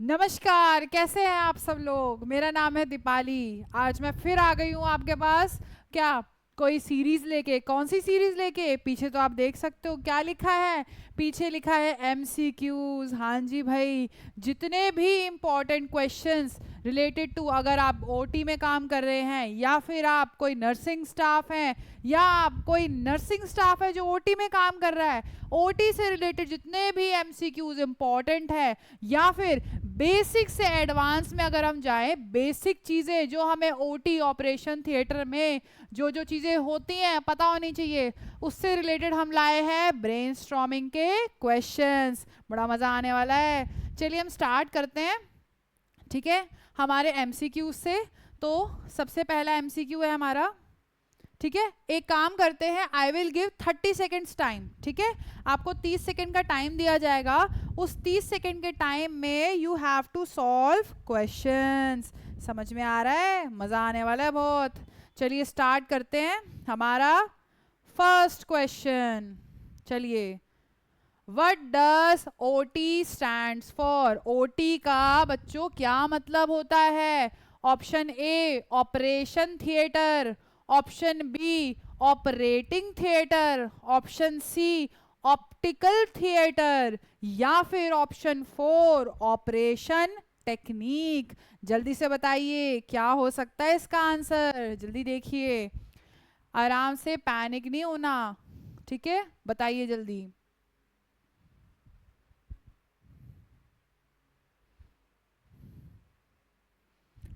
नमस्कार, कैसे हैं आप सब लोग। मेरा नाम है दीपाली। आज मैं फिर आ गई हूँ आपके पास। क्या कोई सीरीज लेके? कौन सी सीरीज लेके? पीछे तो आप देख सकते हो क्या लिखा है। पीछे लिखा है एमसीक्यूज। हाँ जी भाई, जितने भी इम्पोर्टेंट क्वेश्चंस रिलेटेड टू, अगर आप ओटी में काम कर रहे हैं या फिर आप कोई नर्सिंग स्टाफ हैं या आप कोई नर्सिंग स्टाफ है जो ओटी में काम कर रहा है, ओटी से रिलेटेड जितने भी एमसीक्यूज इम्पॉर्टेंट है या फिर बेसिक से एडवांस में अगर हम जाएं, बेसिक चीज़ें जो हमें ओटी ऑपरेशन थिएटर में जो जो चीज़ें होती हैं पता होनी चाहिए, उससे रिलेटेड हम लाए हैं ब्रेनस्टॉर्मिंग के क्वेश्चंस। बड़ा मज़ा आने वाला है। चलिए हम स्टार्ट करते हैं। ठीक है, हमारे एमसीक्यू से। तो सबसे पहला एमसीक्यू है हमारा। ठीक है, एक काम करते हैं, I will give 30 seconds time. ठीक है, आपको 30 सेकेंड का टाइम दिया जाएगा। उस 30 सेकेंड के टाइम में you have to solve questions. समझ में आ रहा है? मज़ा आने वाला है बहुत। चलिए स्टार्ट करते हैं हमारा फर्स्ट क्वेश्चन। चलिए, what does O T stands for? O T का बच्चों क्या मतलब होता है? Option A operation theatre, option B operating theatre, option C optical theatre, या फिर ऑप्शन फोर ऑपरेशन टेक्निक। जल्दी से बताइए क्या हो सकता है इसका आंसर। जल्दी देखिए, आराम से, पैनिक नहीं होना। ठीक है, बताइए जल्दी।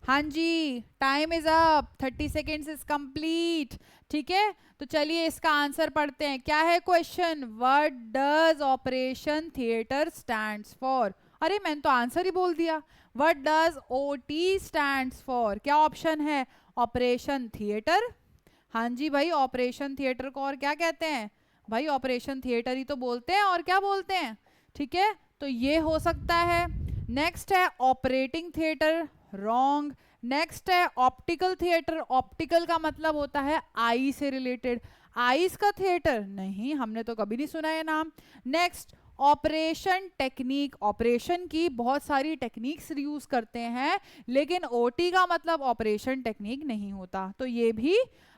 हाँ जी, time is up, 30 seconds is complete. ठीक है, तो चलिए इसका आंसर पढ़ते हैं। क्या है question? What does operation theatre stands for? अरे मैंने तो आंसर ही बोल दिया। What does O T stands for? क्या ऑप्शन है? Operation theatre. हाँ जी भाई, ऑपरेशन थिएटर को और क्या कहते हैं? भाई ऑपरेशन थिएटर ही तो बोलते हैं, और क्या बोलते हैं? ठीक है, तो ये हो सकता है। नेक्स्ट है ऑपरेटिंग थिएटर, रॉन्ग। नेक्स्ट है ऑप्टिकल थिएटर। ऑप्टिकल का मतलब होता है आई से रिलेटेड। आईज का थिएटर नहीं, हमने तो कभी नहीं सुना है नाम। Next operation technique. ऑपरेशन की बहुत सारी टेक्निक्स यूज करते हैं, लेकिन ओटी का मतलब ऑपरेशन टेक्निक नहीं होता, तो ये भी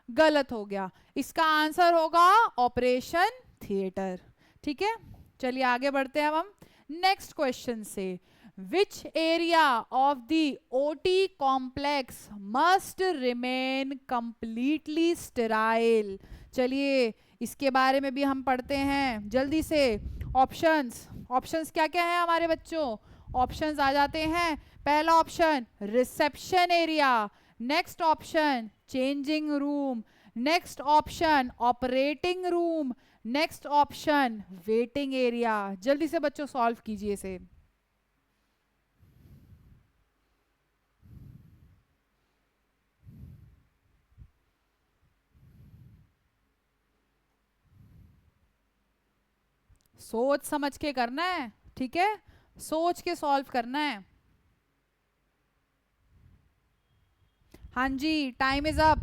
गलत हो गया। इसका आंसर होगा ऑपरेशन थिएटर। ठीक है, चलिए आगे बढ़ते हैं अब हम नेक्स्ट क्वेश्चन से। Which area of the OT complex must remain completely sterile? चलिए इसके बारे में भी हम पढ़ते हैं जल्दी से। ऑप्शंस, ऑप्शंस क्या क्या है हमारे बच्चों? ऑप्शंस आ जाते हैं। पहला option reception area, next option changing room, next option operating room, next option waiting area. जल्दी से बच्चों सॉल्व कीजिए इसे। सोच समझ के करना है, ठीक है, सोच के सॉल्व करना है। हाँ जी, टाइम इज अप।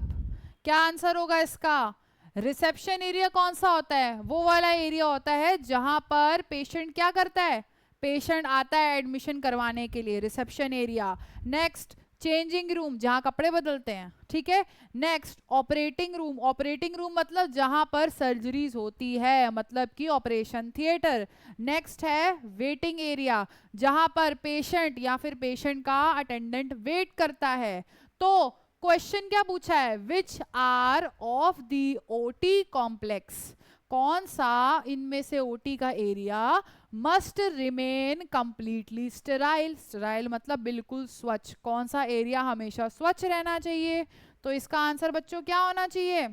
क्या आंसर होगा इसका? रिसेप्शन एरिया कौन सा होता है? वो वाला एरिया होता है जहां पर पेशेंट क्या करता है? पेशेंट आता है एडमिशन करवाने के लिए, reception area. Next changing room, जहां कपड़े बदलते हैं। ठीक है, next operating room. Operating room मतलब जहां पर सर्जरीज होती है, मतलब कि ऑपरेशन थिएटर। नेक्स्ट है वेटिंग एरिया, जहां पर पेशेंट या फिर पेशेंट का अटेंडेंट वेट करता है। तो क्वेश्चन क्या पूछा है? Which are of the OT complex? कौन सा इनमें से ओटी का area must remain completely sterile? Sterile मतलब बिल्कुल स्वच्छ। कौन सा एरिया हमेशा स्वच्छ रहना चाहिए? तो इसका आंसर बच्चों क्या होना चाहिए?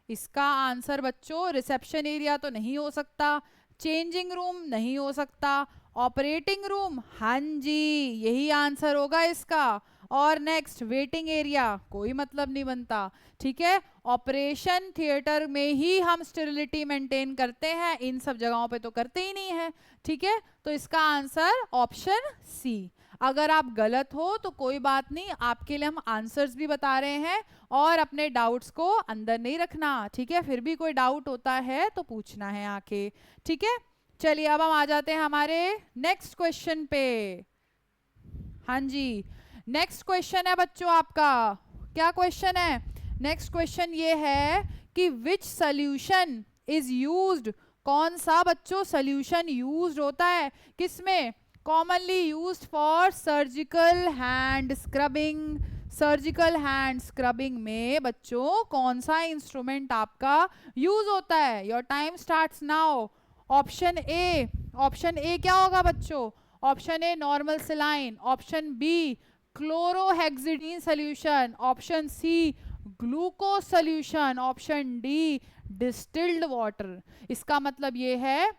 इसका आंसर बच्चों रिसेप्शन एरिया तो नहीं हो सकता, चेंजिंग रूम नहीं हो सकता, ऑपरेटिंग रूम हाँ जी यही आंसर होगा इसका। और नेक्स्ट वेटिंग एरिया, कोई मतलब नहीं बनता। ठीक है, ऑपरेशन थिएटर में ही हम स्टेरिलिटी मेंटेन करते हैं, इन सब जगहों पे तो करते ही नहीं है। ठीक है, तो इसका आंसर ऑप्शन सी। अगर आप गलत हो तो कोई बात नहीं, आपके लिए हम आंसर्स भी बता रहे हैं, और अपने डाउट्स को अंदर नहीं रखना। ठीक है, फिर भी कोई डाउट होता है तो पूछना है आके। ठीक है, चलिए अब हम आ जाते हैं हमारे नेक्स्ट क्वेश्चन पे। हाँ जी, नेक्स्ट क्वेश्चन है बच्चों आपका, क्या क्वेश्चन है? नेक्स्ट क्वेश्चन ये है कि विच सॉल्यूशन इज यूज्ड, कौन सा बच्चों सॉल्यूशन यूज्ड होता है किसमें? Commonly used for surgical hand scrubbing. Surgical hand scrubbing में बच्चों कौन सा इंस्ट्रूमेंट आपका यूज होता है? Your time starts now. Option A क्या होगा बच्चों? Option A normal saline, option B chlorhexidine solution, option C glucose solution, option D distilled water. इसका मतलब ये है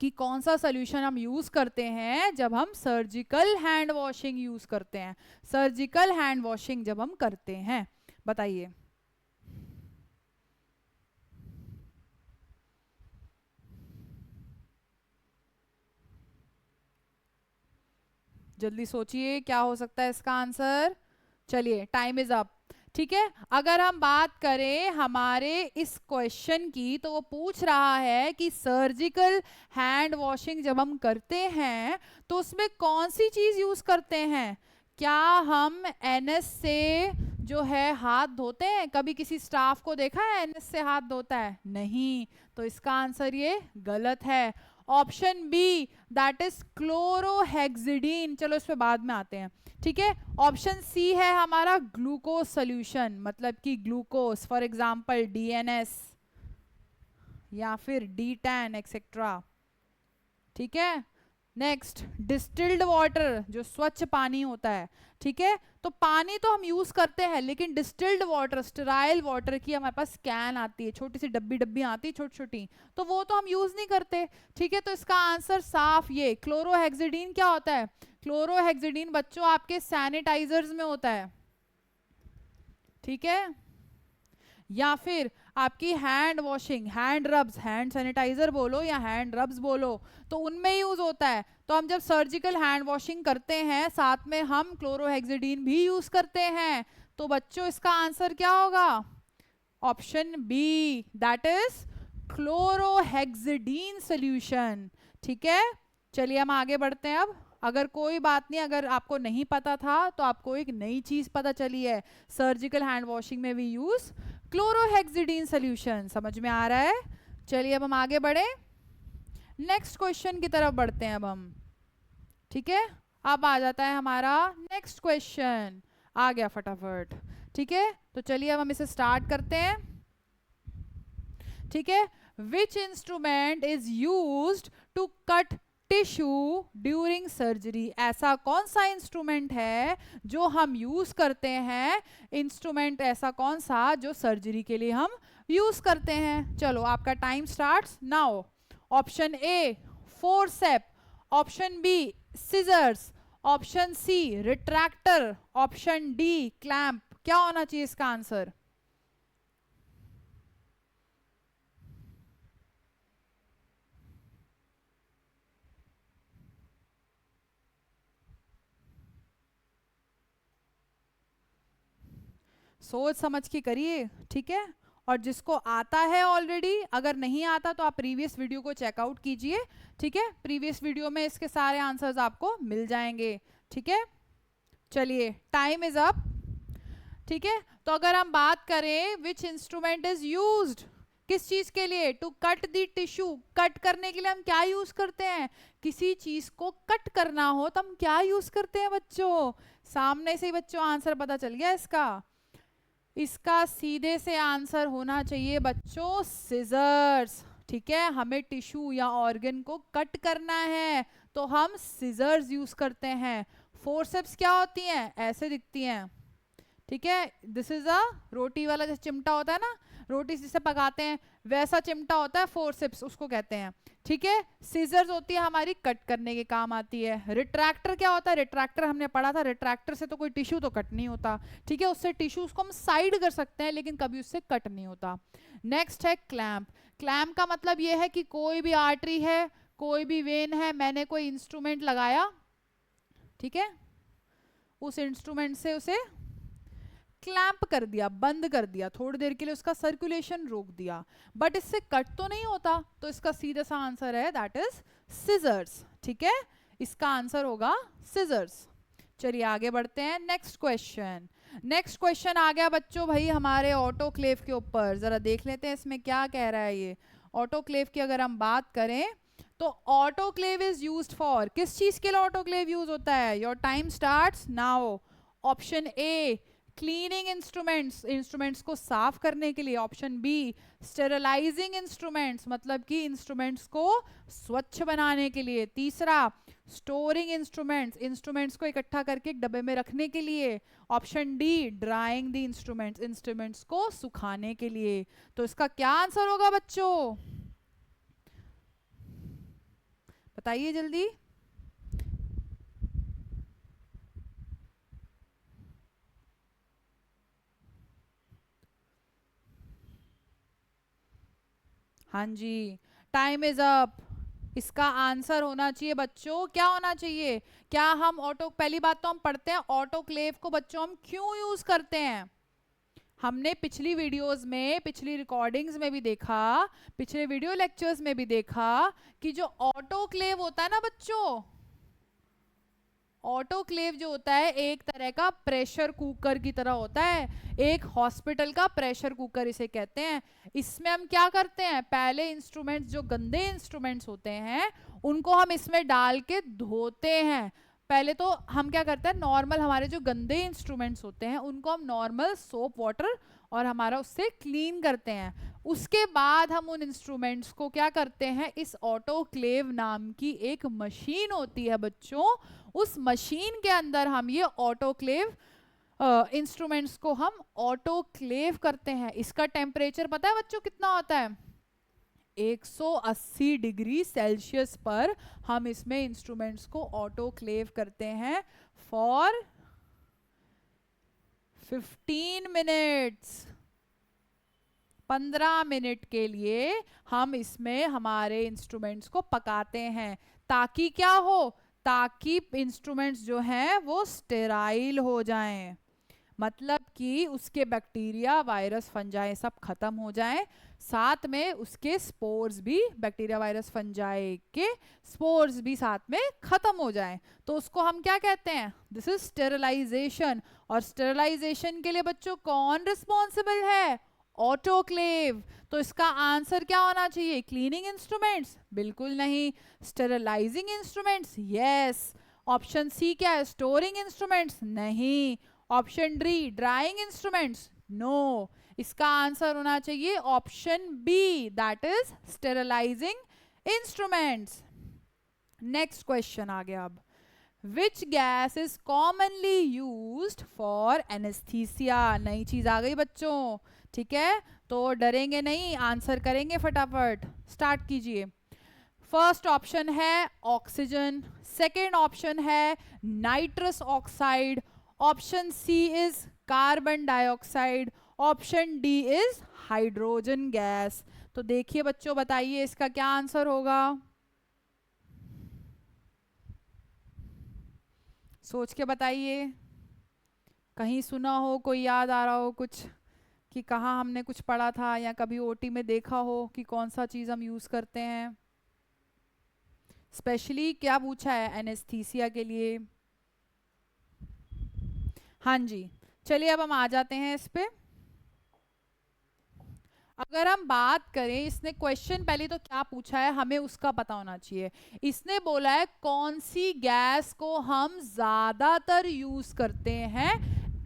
कि कौन सा सोल्यूशन हम यूज करते हैं जब हम सर्जिकल हैंड वॉशिंग यूज करते हैं। सर्जिकल हैंड वॉशिंग जब हम करते हैं, बताइए। जल्दी सोचिए क्या हो सकता है इसका आंसर। चलिए टाइम इज अप। ठीक है, अगर हम बात करें हमारे इस क्वेश्चन की तो वो पूछ रहा है कि सर्जिकल हैंड वॉशिंग जब हम करते हैं तो उसमें कौन सी चीज यूज करते हैं? क्या हम एनएस से जो है हाथ धोते हैं? कभी किसी स्टाफ को देखा है एनएस से हाथ धोता है? नहीं, तो इसका आंसर ये गलत है। Option B that is chlorhexidine. चलो इस पे बाद में आते हैं। ठीक है, ऑप्शन सी है हमारा ग्लूकोज सोल्यूशन, मतलब कि ग्लूकोज, फॉर एग्जांपल डीएनएस या फिर डी10 एक्सेट्रा। ठीक है, नेक्स्ट डिस्टिल्ड वाटर, जो स्वच्छ पानी होता है। ठीक है, तो पानी तो हम यूज करते हैं, लेकिन डिस्टिल्ड वाटर, स्टेराइल वाटर की हमारे पास कैन आती है, छोटी सी डब्बी डब्बी आती है छोटी छोटी, तो वो तो हम यूज नहीं करते। ठीक है, तो इसका आंसर साफ ये क्लोरोहेक्सिडीन क्या होता है? क्लोरोहेक्सिडीन बच्चों आपके सैनिटाइजर्स में होता है। ठीक है, या फिर आपकी hand washing, hand rubs, hand sanitiser बोलो या हैंड रब्स बोलो, तो उनमें यूज होता है। तो हम जब सर्जिकल हैंड वॉशिंग करते हैं साथ में हम क्लोरोहेक्सिडीन भी यूज करते हैं। तो बच्चों इसका आंसर क्या होगा? Option B that is chlorhexidine solution. ठीक है, चलिए हम आगे बढ़ते हैं अब। अगर कोई बात नहीं, अगर आपको नहीं पता था तो आपको एक नई चीज पता चली है, सर्जिकल हैंड वॉशिंग में भी यूज क्लोरोहेक्सिडीन सोल्यूशन। समझ में आ रहा है? चलिए अब हम आगे बढ़े, नेक्स्ट क्वेश्चन की तरफ बढ़ते हैं अब हम। ठीक है, अब आ जाता है हमारा नेक्स्ट क्वेश्चन, आ गया फटाफट। ठीक है, तो चलिए अब हम इसे स्टार्ट करते हैं। ठीक है, which instrument is used to cut tissue during surgery? ऐसा कौन सा इंस्ट्रूमेंट है जो हम यूज करते हैं? इंस्ट्रूमेंट ऐसा कौन सा जो सर्जरी के लिए हम यूज करते हैं? चलो आपका time starts now. Option A forcep, option B scissors, option C retractor, option D clamp. क्या होना चाहिए इसका आंसर? सोच समझ के करिए। ठीक है, और जिसको आता है ऑलरेडी, अगर नहीं आता तो आप प्रीवियस वीडियो को चेकआउट कीजिए। ठीक है, प्रीवियस वीडियो में इसके सारे आंसर्स आपको मिल जाएंगे। ठीक है, चलिए टाइम इज अप। ठीक है, तो अगर हम बात करें विच इंस्ट्रूमेंट इज यूज्ड, किस चीज के लिए? To cut the tissue, cut करने के लिए हम क्या यूज करते हैं? किसी चीज को कट करना हो तो हम क्या यूज करते हैं बच्चों? सामने से ही बच्चों आंसर पता चल गया इसका। इसका सीधे से आंसर होना चाहिए बच्चों सिजर्स। ठीक है, हमें टिश्यू या ऑर्गन को कट करना है तो हम सिजर्स यूज करते हैं। फोर्सेप्स क्या होती हैं? ऐसे दिखती हैं। ठीक है, दिस इज अ रोटी वाला जैसे चिमटा होता है ना, रोटी जिसे पकाते हैं वैसा चिमटा होता है फोर्सेप्स, उसको कहते हैं। ठीक है, सीजर्स होती है हमारी कट करने के काम आती है। रिट्रैक्टर क्या होता है? रिट्रैक्टर हमने पढ़ा था, रिट्रैक्टर से तो कोई टिश्यू तो कट नहीं होता। ठीक है, उससे टिश्यूज को हम साइड कर सकते हैं लेकिन कभी उससे कट नहीं होता। नेक्स्ट है क्लैंप। क्लैंप का मतलब ये है कि कोई भी आर्टरी है, कोई भी वेन है, मैंने कोई इंस्ट्रूमेंट लगाया, ठीक है, उस इंस्ट्रूमेंट से उसे क्लैंप कर दिया, बंद कर दिया, थोड़ी देर के लिए उसका सर्कुलेशन रोक दिया, बट इससे कट तो नहीं होता, तो इसका सीधा सा आंसर है दैट इज सिजर्स। ठीक है, इसका आंसर होगा सिजर्स। चलिए आगे बढ़ते हैं, नेक्स्ट क्वेश्चन। नेक्स्ट क्वेश्चन आ गया बच्चों भाई हमारे ऑटोक्लेव के ऊपर, जरा देख लेते हैं इसमें क्या कह रहा है ये। ऑटोक्लेव की अगर हम बात करें तो ऑटोक्लेव इज यूज्ड फॉर, किस चीज के लिए ऑटोक्लेव यूज होता है? Your time starts now. Option A cleaning instruments, instruments को साफ करने के लिए। ऑप्शन बी स्टेरलाइजिंग इंस्ट्रूमेंट्स, मतलब कि इंस्ट्रूमेंट्स को स्वच्छ बनाने के लिए। तीसरा स्टोरिंग इंस्ट्रूमेंट्स, इंस्ट्रूमेंट्स को इकट्ठा करके एक डब्बे में रखने के लिए। Option D drawing the instruments, instruments को सुखाने के लिए। तो इसका क्या आंसर होगा बच्चों, बताइए जल्दी। हाँ जी, टाइम इज अप। इसका आंसर होना चाहिए बच्चों, क्या होना चाहिए? क्या हम ऑटो, पहली बात तो हम पढ़ते हैं ऑटोक्लेव को बच्चों हम क्यों यूज करते हैं। हमने पिछली वीडियोस में, पिछली रिकॉर्डिंग्स में भी देखा, पिछले वीडियो लेक्चर्स में भी देखा कि जो ऑटोक्लेव होता है ना बच्चों, ऑटोक्लेव जो होता है एक तरह का प्रेशर कुकर की तरह होता है, एक हॉस्पिटल का प्रेशर कुकर इसे कहते हैं। इसमें हम क्या करते हैं, पहले इंस्ट्रूमेंट्स, जो गंदे इंस्ट्रूमेंट्स होते हैं उनको हम इसमें डाल के धोते हैं। पहले तो हम क्या करते हैं, नॉर्मल हमारे जो गंदे इंस्ट्रूमेंट्स होते हैं उनको हम नॉर्मल सोप वाटर और हमारा उससे क्लीन करते हैं। उसके बाद हम उन इंस्ट्रूमेंट्स को क्या करते हैं, इस ऑटोक्लेव नाम की एक मशीन होती है बच्चों, उस मशीन के अंदर हम ये ऑटोक्लेव इंस्ट्रूमेंट्स को हम ऑटोक्लेव करते हैं। इसका टेम्परेचर पता है बच्चों कितना होता है? 180 डिग्री सेल्सियस पर हम इसमें इंस्ट्रूमेंट्स को ऑटोक्लेव करते हैं फॉर 15 मिनट्स। 15 मिनट के लिए हम इसमें हमारे इंस्ट्रूमेंट्स को पकाते हैं, ताकि क्या हो, ताकि इंस्ट्रूमेंट्स जो हैं वो स्टेराइल हो जाएं, मतलब कि उसके बैक्टीरिया, वायरस, फंजाई सब खत्म हो जाएं, साथ में उसके स्पोर्स भी, बैक्टीरिया, वायरस, फंजाई के स्पोर्स भी साथ में खत्म हो जाएं। तो उसको हम क्या कहते हैं, दिस इज स्टेरलाइजेशन। और स्टेरलाइजेशन के लिए बच्चों कौन रिस्पॉन्सिबल है? ऑटोक्लेव। तो इसका आंसर क्या होना चाहिए, क्लीनिंग इंस्ट्रूमेंट्स? बिल्कुल नहीं। Sterilising instruments? Yes. Option C क्या है, स्टोरिंग इंस्ट्रूमेंट्स? नहीं। Option D drying instruments? No. इसका आंसर होना चाहिए option B, that is sterilising instruments. Next question आ गया अब, which gas is commonly used for anaesthesia. नई चीज आ गई बच्चों, ठीक है, तो डरेंगे नहीं, आंसर करेंगे फटाफट, स्टार्ट कीजिए। फर्स्ट ऑप्शन है ऑक्सीजन, सेकेंड ऑप्शन है nitrous oxide, option C is carbon dioxide, option D is hydrogen gas. तो देखिए बच्चों, बताइए इसका क्या आंसर होगा, सोच के बताइए। कहीं सुना हो, कोई याद आ रहा हो कुछ कि कहाँ हमने कुछ पढ़ा था या कभी ओटी में देखा हो कि कौन सा चीज हम यूज करते हैं। स्पेशली क्या पूछा है एनेस्थीसिया के लिए? हाँ जी, चलिए अब हम आ जाते हैं इस पे। अगर हम बात करें, इसने क्वेश्चन पहले तो क्या पूछा है हमें उसका पता होना चाहिए। इसने बोला है कौन सी गैस को हम ज्यादातर यूज करते हैं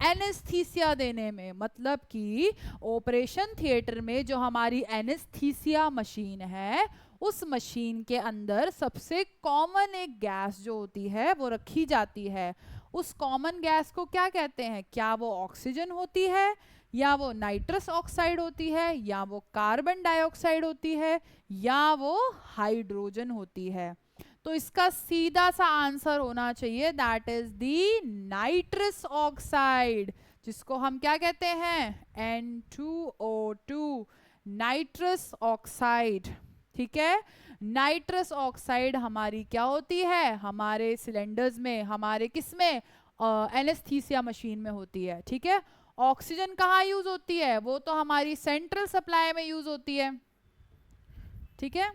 एनेस्थीसिया देने में, मतलब कि ऑपरेशन थिएटर में जो हमारी एनेस्थीसिया मशीन है उस मशीन के अंदर सबसे कॉमन एक गैस जो होती है वो रखी जाती है। उस कॉमन गैस को क्या कहते हैं? क्या वो ऑक्सीजन होती है, या वो नाइट्रस ऑक्साइड होती है, या वो कार्बन डाइऑक्साइड होती है, या वो हाइड्रोजन होती है? तो इसका सीधा सा आंसर होना चाहिए that is the nitrous oxide, जिसको हम क्या कहते हैं, N2O2, नाइट्रस ऑक्साइड। ठीक है, नाइट्रस ऑक्साइड हमारी क्या होती है, हमारे सिलेंडर्स में, हमारे किस में, एनेस्थीसिया मशीन में होती है। ठीक है, ऑक्सीजन कहाँ यूज होती है? वो तो हमारी सेंट्रल सप्लाई में यूज होती है, ठीक है।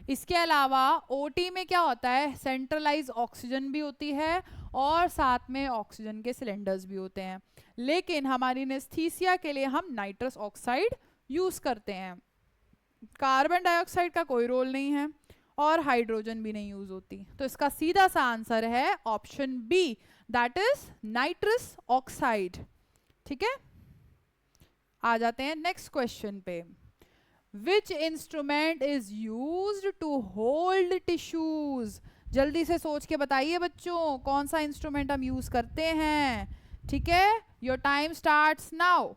इसके अलावा ओटी में क्या होता है? सेंट्रलाइज ऑक्सीजन भी होती है और साथ में ऑक्सीजन के सिलेंडर्स भी होते हैं। लेकिन हमारी एनेस्थीसिया के लिए हम नाइट्रस ऑक्साइड यूज करते हैं। कार्बन डाइऑक्साइड का कोई रोल नहीं है और हाइड्रोजन भी नहीं यूज होती। तो इसका सीधा सा आंसर है option B, that is nitrous oxide, ठीक है। आ जाते हैं नेक्स्ट क्वेश्चन पे। Which instrument is used to hold tissues? जल्दी से सोच के बताइए बच्चों, कौन सा इंस्ट्रूमेंट हम यूज करते हैं, ठीक है। Your time starts now.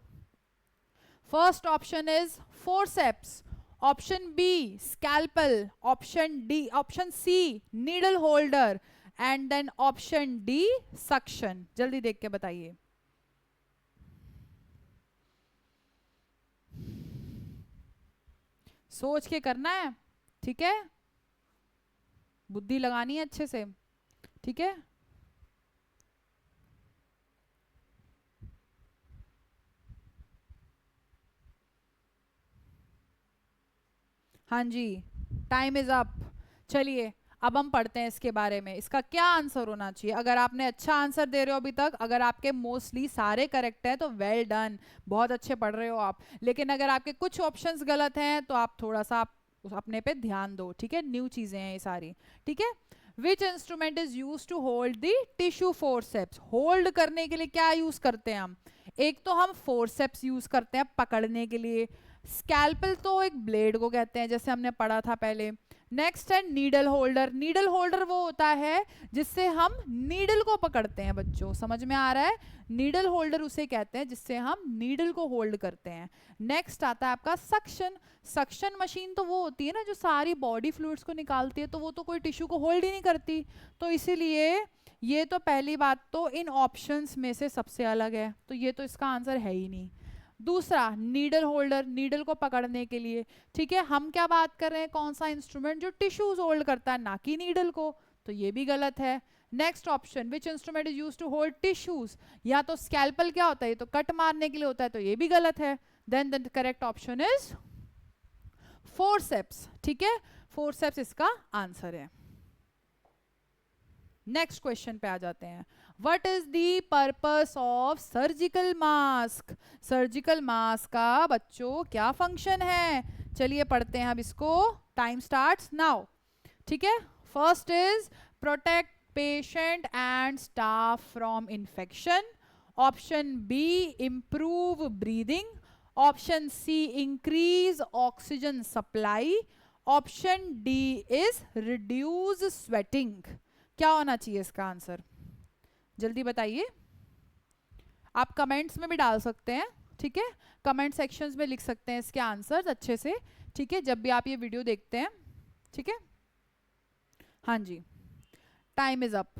First option is forceps, option B scalpel, option C needle holder and then option D suction. जल्दी देख के बताइए। सोच के करना है, ठीक है, बुद्धि लगानी है अच्छे से, ठीक है। हाँ जी, टाइम इज अप। चलिए अब हम पढ़ते हैं इसके बारे में, इसका क्या आंसर होना चाहिए। अगर आपने अच्छा आंसर दे रहे हो अभी तक, अगर आपके मोस्टली सारे करेक्ट हैं तो वेल डन, बहुत अच्छे पढ़ रहे हो आप। लेकिन अगर आपके कुछ ऑप्शंस गलत हैं तो आप थोड़ा सा अपने पे ध्यान दो, ठीक है। न्यू चीजें हैं ये सारी, ठीक है। Which instrument is use to hold the tissue forceps? Hold करने के लिए क्या यूज करते हैं हम? एक तो हम फोर्सेप्स यूज करते हैं पकड़ने के लिए, स्कैल्पल तो एक ब्लेड को कहते हैं जैसे हमने पढ़ा था पहले। नेक्स्ट है नीडल होल्डर। नीडल होल्डर वो होता है जिससे हम नीडल को पकड़ते हैं, बच्चों समझ में आ रहा है? नीडल होल्डर उसे कहते हैं जिससे हम नीडल को होल्ड करते हैं। नेक्स्ट आता है आपका सक्शन। सक्शन मशीन तो वो होती है ना जो सारी बॉडी फ्लूइड्स को निकालती है, तो वो तो कोई टिश्यू को होल्ड ही नहीं करती। तो इसीलिए ये तो पहली बात तो इन ऑप्शंस में से सबसे अलग है, तो ये तो इसका आंसर है ही नहीं। दूसरा नीडल होल्डर, नीडल को पकड़ने के लिए, ठीक है। हम क्या बात कर रहे हैं, कौन सा इंस्ट्रूमेंट जो टिश्यूज होल्ड करता है, ना कि नीडल को, तो ये भी गलत है। Next option which instrument is use to hold tissues, या तो स्कैल्पल क्या होता है, ये तो कट मारने के लिए होता है, तो ये भी गलत है। Then the correct option is forceps, ठीक है। फोर्सेप्स इसका आंसर है। नेक्स्ट क्वेश्चन पे आ जाते हैं। What is the purpose of surgical mask? Surgical mask का बच्चों क्या फंक्शन है? चलिए पढ़ते हैं अब इसको। टाइम स्टार्ट्स नाउ, ठीक है। First is protect patient and staff from infection, option B improve breathing, option C increase oxygen supply, option D is reduce sweating. क्या होना चाहिए इसका आंसर? जल्दी बताइए। आप कमेंट्स में भी डाल सकते हैं, ठीक है। कमेंट सेक्शंस में लिख सकते हैं इसके आंसर्स अच्छे से, ठीक है, जब भी आप ये वीडियो देखते हैं, ठीक है। हाँ जी, टाइम इज अप,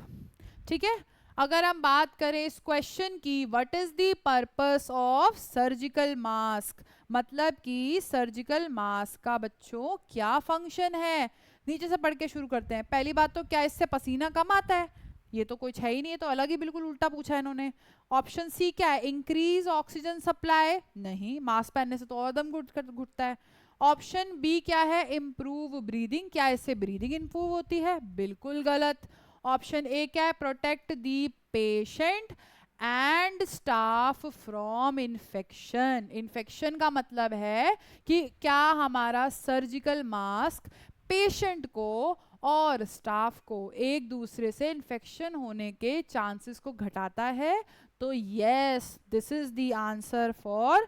ठीक है। अगर हम बात करें इस क्वेश्चन की, what is the purpose of surgical mask, मतलब कि सर्जिकल मास्क का बच्चों क्या फंक्शन है, नीचे से पढ़ के शुरू करते हैं। पहली बात तो क्या इससे पसीना कम आता है? ये तो कुछ है ही नहीं, है तो अलग ही बिल्कुल उल्टा पूछा है इन्होंने। ऑप्शन सी क्या है, इंक्रीज ऑक्सीजन सप्लाई? नहीं, मास्क पहनने से तो और दम घुटता है। ऑप्शन बी क्या है, इम्प्रूव ब्रीदिंग? क्या इससे ब्रीदिंग इंप्रूव होती है? बिल्कुल गलत। ऑप्शन ए क्या है, protect the patient and staff from infection? Infection का मतलब है कि क्या हमारा सर्जिकल मास्क पेशेंट को और स्टाफ को एक दूसरे से इन्फेक्शन होने के चांसेस को घटाता है? तो yes, this is the answer for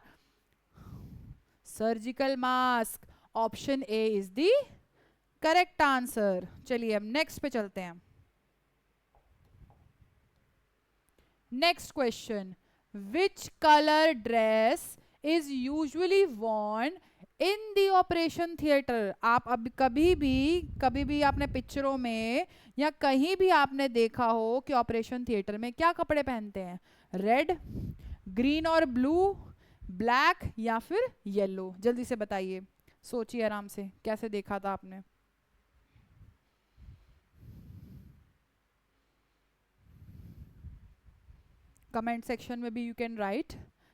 surgical mask. Option A is the correct answer. चलिए अब नेक्स्ट पे चलते हैं। Next question, which colour dress is usually worn in the operation theatre? आप अब कभी भी आपने पिक्चरों में या कहीं भी आपने देखा हो कि ऑपरेशन थिएटर में क्या कपड़े पहनते हैं? रेड, ग्रीन और ब्लू, ब्लैक या फिर येलो? जल्दी से बताइए, सोचिए आराम से, कैसे देखा था आपने? कमेंट सेक्शन में भी यू कैन राइट,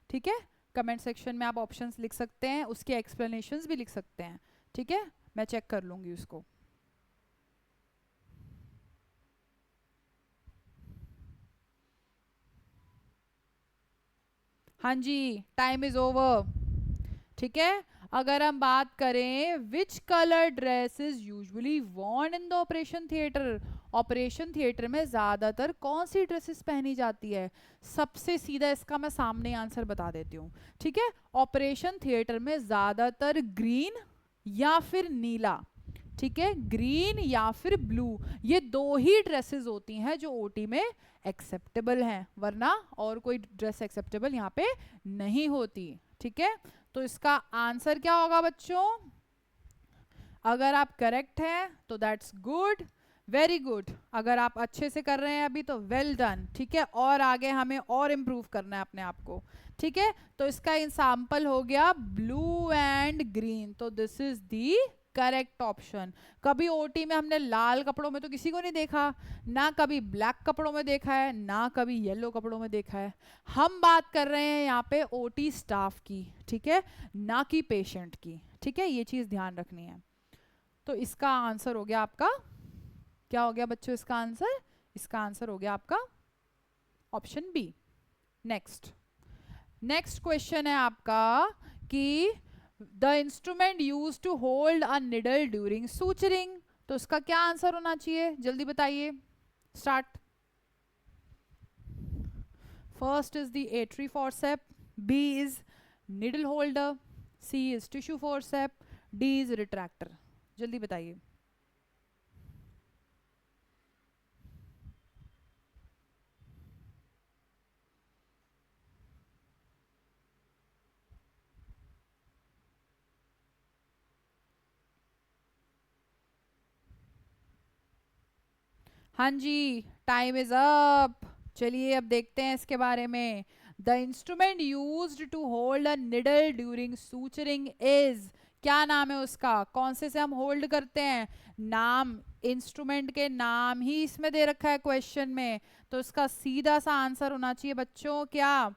ठीक है। कमेंट सेक्शन में आप ऑप्शंस लिख सकते हैं, उसके एक्सप्लेनेशंस भी लिख सकते हैं, ठीक है। मैं चेक कर लूंगी उसको। हाँ जी, टाइम इज ओवर, ठीक है। अगर हम बात करें which colour dress is usually worn in the operation theatre, operation theatre में ज्यादातर कौन सी ड्रेसेस पहनी जाती है? सबसे सीधा इसका मैं सामने आंसर बता देती हूँ, ठीक है। ऑपरेशन थिएटर में ज्यादातर ग्रीन या फिर नीला, ठीक है, ग्रीन या फिर ब्लू, ये दो ही ड्रेसेस होती हैं जो ओटी में एक्सेप्टेबल हैं, वरना और कोई ड्रेस एक्सेप्टेबल यहाँ पे नहीं होती, ठीक है। तो इसका आंसर क्या होगा बच्चों? अगर आप करेक्ट हैं तो दैट्स गुड, वेरी गुड। अगर आप अच्छे से कर रहे हैं अभी तो वेल डन, ठीक है। और आगे हमें और इम्प्रूव करना है अपने आप को, ठीक है। तो इसका एग्जाम्पल हो गया ब्लू एंड ग्रीन, तो this is the correct option. कभी ओटी में हमने लाल कपड़ों में तो किसी को नहीं देखा, ना कभी ब्लैक कपड़ों में देखा है, ना कभी येलो कपड़ों में देखा है। हम बात कर रहे हैं यहाँ पे ओटी स्टाफ की, ठीक है, ना कि पेशेंट की, ठीक है। ये चीज ध्यान रखनी है। तो इसका आंसर हो गया आपका, क्या हो गया बच्चों इसका आंसर? इसका आंसर हो गया आपका option B. Next, next question है आपका कि the instrument use to hold a needle during suturing, तो इसका क्या आंसर होना चाहिए? जल्दी बताइए, start. First is the artery forcep, B is needle holder, C is tissue forcep, D is retractor. जल्दी बताइए। हाँ जी, टाइम इज अप। चलिए अब देखते हैं इसके बारे में। The instrument used to hold a needle during suturing is, क्या नाम है उसका? कौन से हम होल्ड करते हैं? नाम, इंस्ट्रूमेंट के नाम ही इसमें दे रखा है क्वेश्चन में, तो इसका सीधा सा आंसर होना चाहिए बच्चों क्या?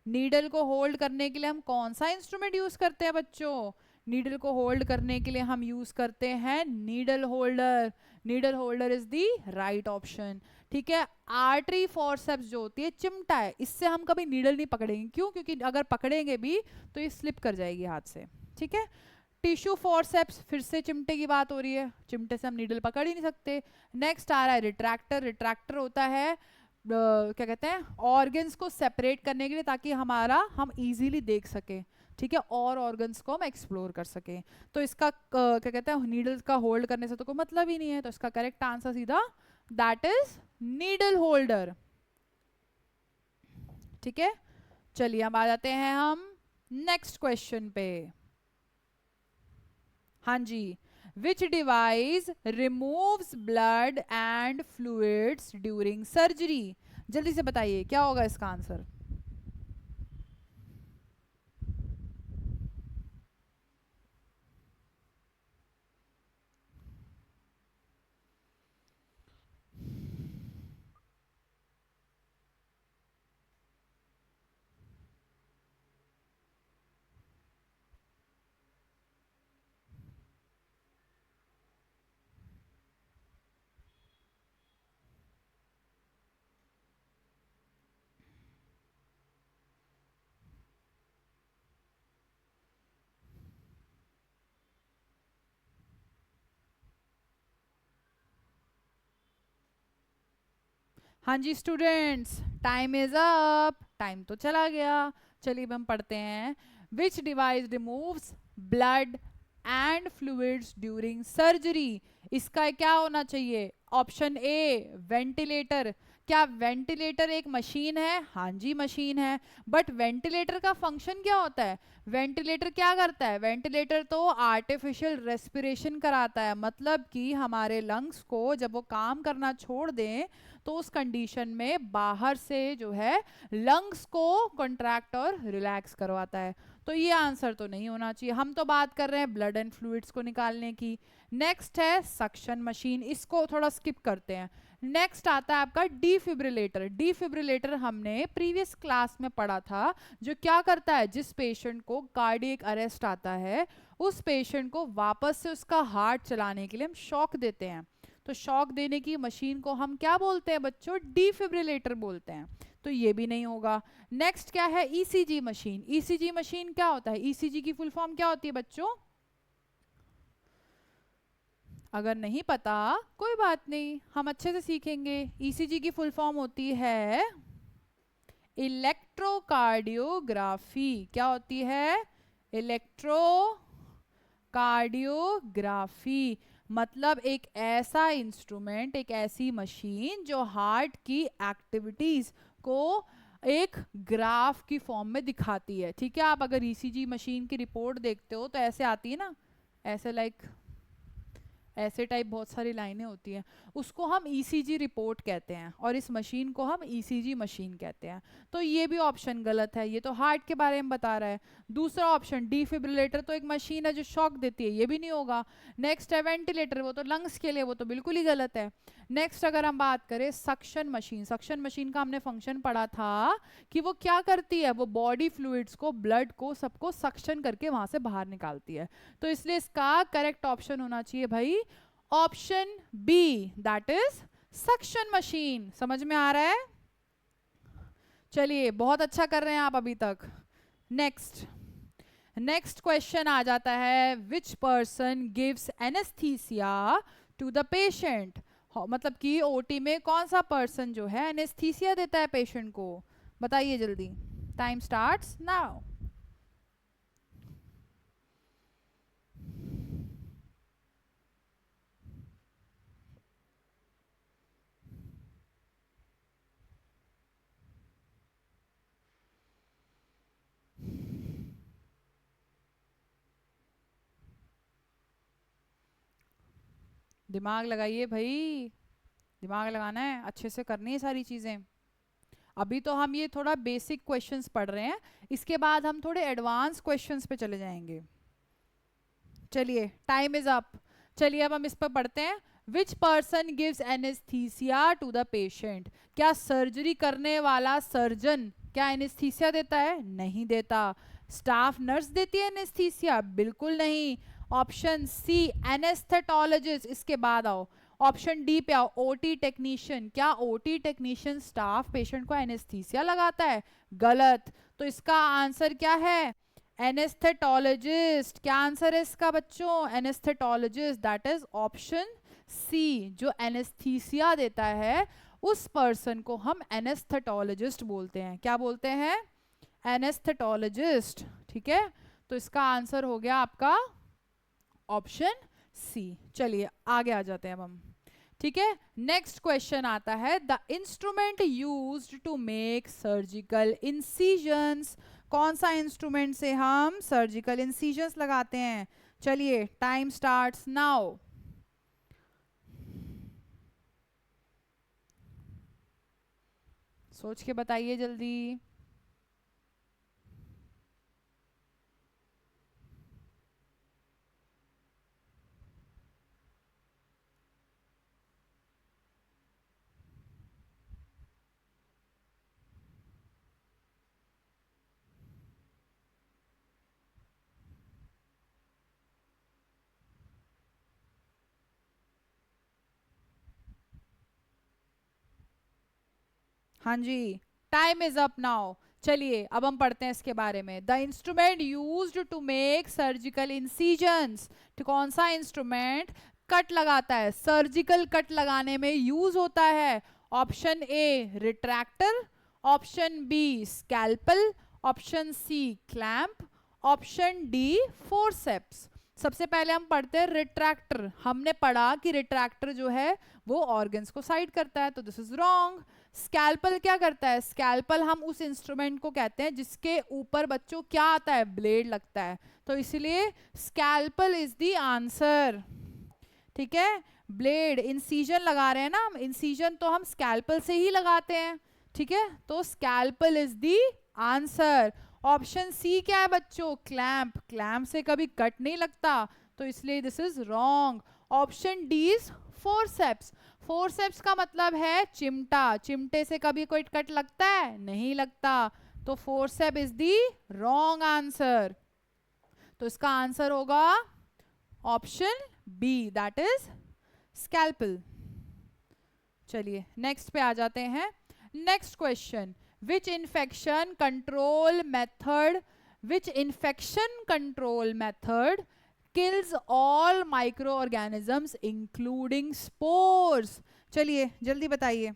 नीडल को होल्ड करने के लिए हम कौन सा इंस्ट्रूमेंट यूज करते हैं बच्चों? नीडल को होल्ड करने के लिए हम यूज करते हैं needle holder. Needle holder is the right option, ठीक है। आर्टरी फॉरसेप्स जो होती है चिमटा है, इससे हम कभी नीडल नहीं पकड़ेंगे, क्यों? क्योंकि अगर पकड़ेंगे भी तो ये स्लिप कर जाएगी हाथ से, ठीक है। टिश्यू फॉरसेप्स, फिर से चिमटे की बात हो रही है, चिमटे से हम नीडल पकड़ ही नहीं सकते। नेक्स्ट आ रहा है रिट्रैक्टर। रिट्रैक्टर होता है क्या कहते हैं, ऑर्गन्स को सेपरेट करने के लिए, ताकि हम इजीली देख सके, ठीक है, और ऑर्गन्स को हम एक्सप्लोर कर सकें। तो इसका क्या कहते हैं, नीडल का होल्ड करने से तो कोई मतलब ही नहीं है, तो इसका करेक्ट आंसर सीधा दैट इज नीडल होल्डर, ठीक है। चलिए अब आ जाते हैं हम नेक्स्ट क्वेश्चन पे। हाँ जी, which device removes blood and fluids during surgery? जल्दी से बताइए क्या होगा इसका आंसर? हाँ जी students, time is up, time तो चला गया। चलिए अब हम पढ़ते हैं। Which device removes blood and fluids during surgery? इसका क्या होना चाहिए? Option A ventilator. क्या वेंटिलेटर एक मशीन है? हाँ जी मशीन है, बट वेंटिलेटर का फंक्शन क्या होता है? वेंटिलेटर क्या करता है? वेंटिलेटर तो आर्टिफिशियल रेस्पिरेशन कराता है, मतलब कि हमारे लंग्स को जब वो काम करना छोड़ दें तो उस कंडीशन में बाहर से जो है लंग्स को कॉन्ट्रैक्ट और रिलैक्स करवाता है। तो ये आंसर तो नहीं होना चाहिए। हम तो बात कर रहे हैं ब्लड एंड फ्लूइड्स को निकालने की। नेक्स्ट है सक्शन मशीन, इसको थोड़ा स्किप करते हैं। नेक्स्ट आता है आपका डिफिब्रिलेटर। डिफिब्रिलेटर हमने प्रीवियस क्लास में पढ़ा था, जो क्या करता है, जिस पेशेंट को कार्डियक अरेस्ट आता है उस पेशेंट को वापस से उसका हार्ट चलाने के लिए हम शॉक देते हैं। तो शॉक देने की मशीन को हम क्या बोलते हैं बच्चों, डिफिब्रिलेटर बोलते हैं। तो ये भी नहीं होगा। नेक्स्ट क्या है, ईसीजी मशीन। ईसीजी मशीन क्या होता है, ईसीजी की फुल फॉर्म क्या होती है बच्चों? अगर नहीं पता कोई बात नहीं, हम अच्छे से सीखेंगे। ईसीजी की फुल फॉर्म होती है इलेक्ट्रोकार्डियोग्राफी। क्या होती है, इलेक्ट्रोकार्डियोग्राफी। मतलब एक ऐसा इंस्ट्रूमेंट, एक ऐसी मशीन जो हार्ट की एक्टिविटीज को एक ग्राफ की फॉर्म में दिखाती है। ठीक है, आप अगर ईसीजी मशीन की रिपोर्ट देखते हो तो ऐसे आती है ना, ऐसे लाइक ऐसे टाइप बहुत सारी लाइनें होती हैं, उसको हम ईसीजी रिपोर्ट कहते हैं और इस मशीन को हम ईसीजी मशीन कहते हैं। तो ये भी ऑप्शन गलत है, ये तो हार्ट के बारे में बता रहा है। दूसरा ऑप्शन डिफिब्रिलेटर तो एक मशीन है जो शॉक देती है, ये भी नहीं होगा। नेक्स्ट है वेंटिलेटर, वो तो लंग्स के लिए, वो तो बिल्कुल ही गलत है। नेक्स्ट अगर हम बात करें सक्शन मशीन, सक्शन मशीन का हमने फंक्शन पढ़ा था कि वो क्या करती है, वो बॉडी फ्लूइड्स को, ब्लड को, सबको सक्शन करके वहां से बाहर निकालती है। तो इसलिए इसका करेक्ट ऑप्शन होना चाहिए भाई option B, that is suction machine. समझ में आ रहा है? चलिए, बहुत अच्छा कर रहे हैं आप अभी तक। नेक्स्ट क्वेश्चन आ जाता है, which person gives anaesthesia to the patient. मतलब कि ओटी में कौन सा पर्सन जो है एनेस्थीसिया देता है पेशेंट को, बताइए जल्दी। Time starts now. दिमाग लगाइए भाई, दिमाग लगाना है, अच्छे से करनी है सारी चीजें। अभी तो हम ये थोड़ा बेसिक क्वेश्चंस पढ़ रहे हैं, इसके बाद हम थोड़े एडवांस क्वेश्चंस पे चले जाएंगे। चलिए, टाइम इज अप। चलिए अब हम इस पर पढ़ते हैं। Which person gives anaesthesia to the patient. क्या सर्जरी करने वाला सर्जन क्या एनेस्थीसिया देता है? नहीं देता। स्टाफ नर्स देती है एनेस्थीसिया? बिल्कुल नहीं। ऑप्शन सी एनेस्थेटोलॉजिस्ट, इसके बाद आओ ऑप्शन डी पे आओ ओटी टेक्नीशियन। क्या ओटी टेक्नीशियन स्टाफ पेशेंट को एनेस्थीसिया लगाता है? गलत। तो इसका आंसर क्या है? एनेस्थेटोलॉजिस्ट। क्या आंसर है इसका बच्चों? एनेस्थेटोलॉजिस्ट, दैट इज ऑप्शन सी। जो एनेस्थीसिया देता है उस पर्सन को हम एनेस्थेटोलॉजिस्ट बोलते हैं। क्या बोलते हैं? एनेस्थेटोलॉजिस्ट। ठीक है, तो इसका आंसर हो गया आपका ऑप्शन सी। चलिए आगे आ जाते हैं अब हम। ठीक है, नेक्स्ट क्वेश्चन आता है, the instrument used to make surgical incisions. कौन सा इंस्ट्रूमेंट से हम सर्जिकल इंसिजन्स लगाते हैं? चलिए, टाइम स्टार्ट्स नाउ। सोच के बताइए जल्दी। हाँ जी, टाइम इज अप नाउ। चलिए अब हम पढ़ते हैं इसके बारे में। The instrument used to make surgical incisions. तो कौन सा इंस्ट्रूमेंट कट लगाता है, सर्जिकल कट लगाने में यूज होता है? Option A retractor, option B scalpel, option C clamp, option D forceps. सबसे पहले हम पढ़ते हैं रिट्रैक्टर। हमने पढ़ा कि रिट्रैक्टर जो है वो ऑर्गन्स को साइड करता है, तो दिस इज रॉन्ग। स्कैल्पल क्या करता है? स्कैल्पल हम उस इंस्ट्रूमेंट को कहते हैं जिसके ऊपर बच्चों क्या आता है, ब्लेड लगता है, तो इसलिए स्कैल्पल इज द आंसर। ठीक है, ब्लेड इंसिजन लगा रहे हैं ना हम, इंसिजन तो हम स्कैल्पल से ही लगाते हैं। ठीक है, तो scalpel is the answer. Option C क्या है बच्चों, क्लैंप, क्लैंप से कभी कट नहीं लगता, तो इसलिए this is wrong. Option D is forceps, forceps का मतलब है चिमटा, चिमटे से कभी कोई कट लगता है, नहीं लगता, तो forcep is the wrong answer. तो इसका आंसर होगा option B, that is scalpel. चलिए नेक्स्ट पे आ जाते हैं। Next question, which infection control method, which infection control method kills all microorganisms including spores। चलिए जल्दी बताइए,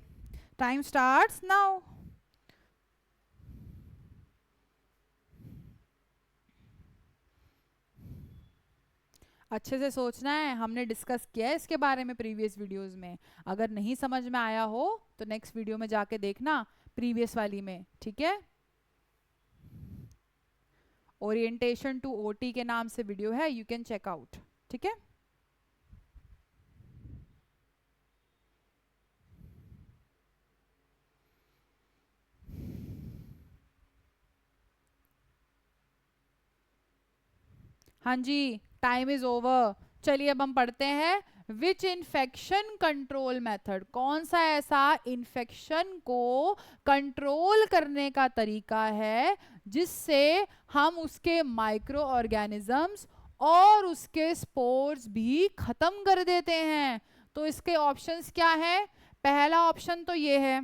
टाइम स्टार्ट्स नाउ। अच्छे से सोचना है, हमने डिस्कस किया है इसके बारे में प्रीवियस वीडियोस में, अगर नहीं समझ में आया हो तो नेक्स्ट वीडियो में जाके देखना प्रीवियस वाली में, ठीक है। ओरिएंटेशन टू ओटी के नाम से वीडियो है, यू कैन चेक आउट, ठीक है। हाँ जी, टाइम इज ओवर। चलिए अब हम पढ़ते हैं, विच इन्फेक्शन कंट्रोल मेथड, कौन सा ऐसा इन्फेक्शन को कंट्रोल करने का तरीका है जिससे हम उसके माइक्रो ऑर्गेनिजम्स और उसके स्पोर्स भी खत्म कर देते हैं। तो इसके ऑप्शंस क्या है, पहला ऑप्शन तो ये है,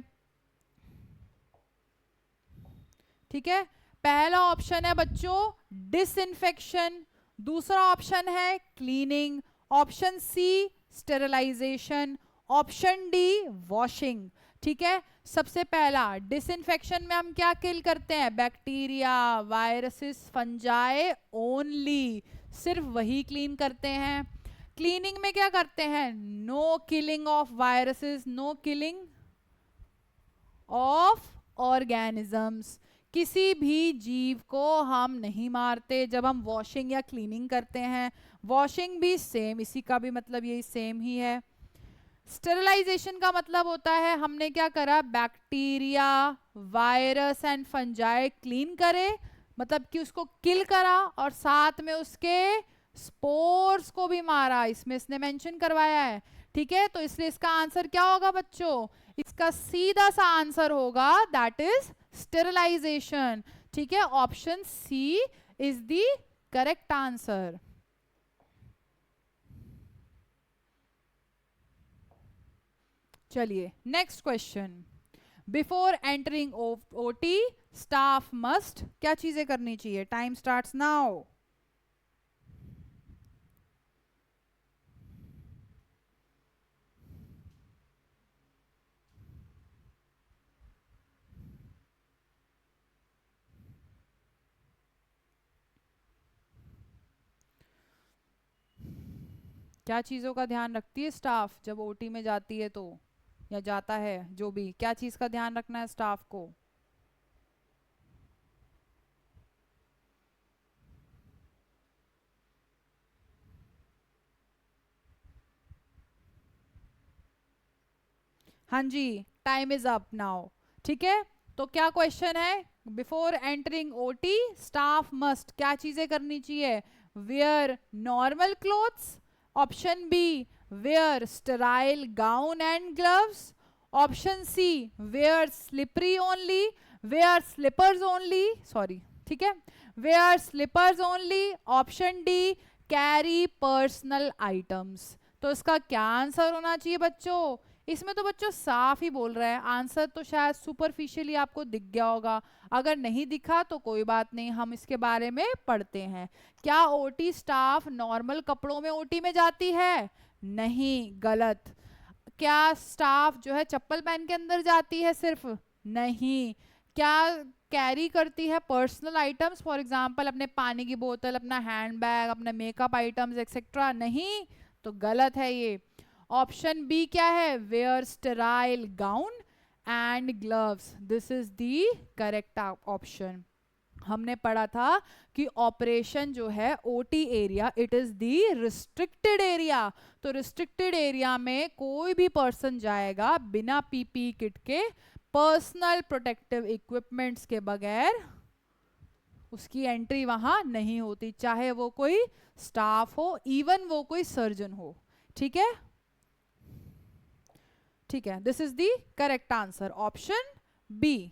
ठीक है, पहला ऑप्शन है बच्चों डिसइंफेक्शन, दूसरा ऑप्शन है cleaning, option C sterilisation, option D washing, ठीक है। सबसे पहला डिसइंफेक्शन में हम क्या किल करते हैं, बैक्टीरिया, वायरसेस, फंजाई ओनली, सिर्फ वही क्लीन करते हैं। क्लीनिंग में क्या करते हैं, no killing of viruses, no killing of organisms, किसी भी जीव को हम नहीं मारते जब हम वॉशिंग या क्लीनिंग करते हैं। वॉशिंग भी सेम, इसी का भी मतलब यही सेम ही है। स्टेरिलाइजेशन का मतलब होता है हमने क्या करा, bacteria, virus and fungi clean करे, मतलब कि उसको किल करा और साथ में उसके स्पोर्स को भी मारा, इसमें इसने मेंशन करवाया है, ठीक है। तो इसलिए इसका आंसर क्या होगा बच्चों, इसका सीधा सा आंसर होगा दैट इज स्टेरिलाइजेशन, ठीक है। Option C is the correct answer. चलिए next question, before entering OT staff must, क्या चीजें करनी चाहिए, टाइम स्टार्ट्स नाउ। क्या चीज़ों का ध्यान रखती है स्टाफ जब ओटी में जाती है तो, या जाता है, जो भी, क्या चीज़ का ध्यान रखना है स्टाफ को। हाँ जी, टाइम इज अप नाउ, ठीक है। तो क्या क्वेश्चन है, before entering OT staff must, क्या चीजें करनी चाहिए, wear normal clothes, option B wear sterile gown and gloves, option C wear slippery only, wear slippers only, sorry, ठीक है, wear slippers only, option D carry personal items. तो इसका क्या answer होना चाहिए बच्चों, इसमें तो बच्चों साफ ही बोल रहा है, आंसर तो शायद सुपरफिशियली आपको दिख गया होगा, अगर नहीं दिखा तो कोई बात नहीं, हम इसके बारे में पढ़ते हैं। क्या ओटी स्टाफ नॉर्मल कपड़ों में ओटी में जाती है, नहीं, गलत। क्या स्टाफ जो है चप्पल पहन के अंदर जाती है सिर्फ, नहीं। क्या कैरी करती है पर्सनल आइटम्स, फॉर एग्जांपल अपने पानी की बोतल, अपना हैंडबैग, अपने मेकअप आइटम्स एक्सेट्रा, नहीं, तो गलत है ये। ऑप्शन बी क्या है, wear sterile gown and gloves, this is the correct option. हमने पढ़ा था कि ऑपरेशन जो है OT area, it is the restricted area, तो रिस्ट्रिक्टेड एरिया में कोई भी पर्सन जाएगा बिना पीपी किट के, पर्सनल प्रोटेक्टिव इक्विपमेंट्स के बगैर, उसकी एंट्री वहां नहीं होती, चाहे वो कोई स्टाफ हो, इवन वो कोई सर्जन हो। ठीक है, ठीक है, this is the correct answer, option B.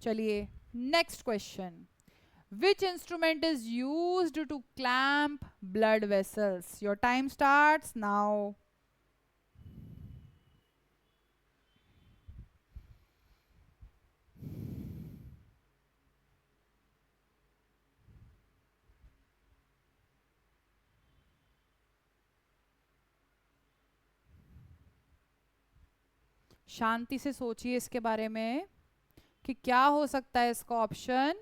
चलिए next question, which instrument is used to clamp blood vessels? Your time starts now. शांति से सोचिए इसके बारे में कि क्या हो सकता है इसका ऑप्शन।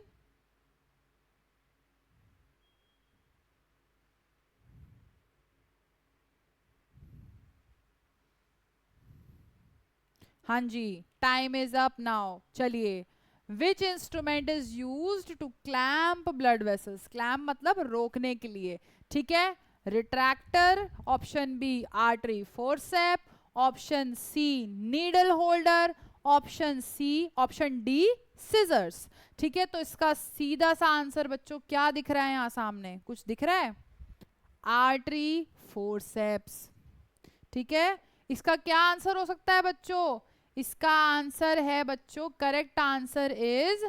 हाँ जी, टाइम इज अप नाउ। चलिए, which instrument is used to clamp blood vessels? Clamp मतलब रोकने के लिए, ठीक है। Retractor, option B artery forcep, option C needle holder, option D scissors. ठीक है, तो इसका सीधा सा आंसर बच्चों क्या दिख रहा है यहाँ सामने? कुछ दिख रहा है? Artery forceps. ठीक है, इसका क्या आंसर हो सकता है बच्चों? इसका आंसर है बच्चों, correct answer is